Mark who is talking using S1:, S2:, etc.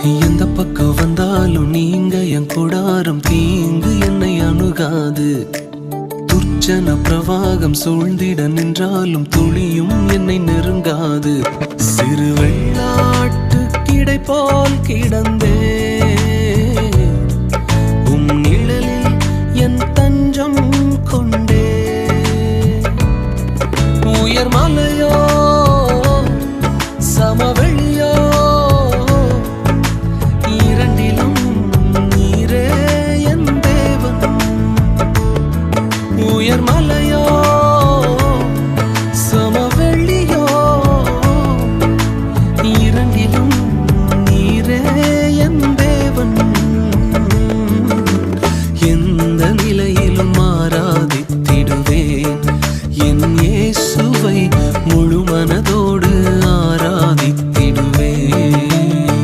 S1: எந்த பக்கம் வந்தாலும் நீங்க என் கூடாரம் தீங்கு என்னை அணுகாது. துர்ச்சன பிரவாகம் சூழ்ந்திட நின்றாலும் துளியும் என்னை நெருங்காது. சிறு வெள்ளாட்டு கிடை போல் கிடந்தே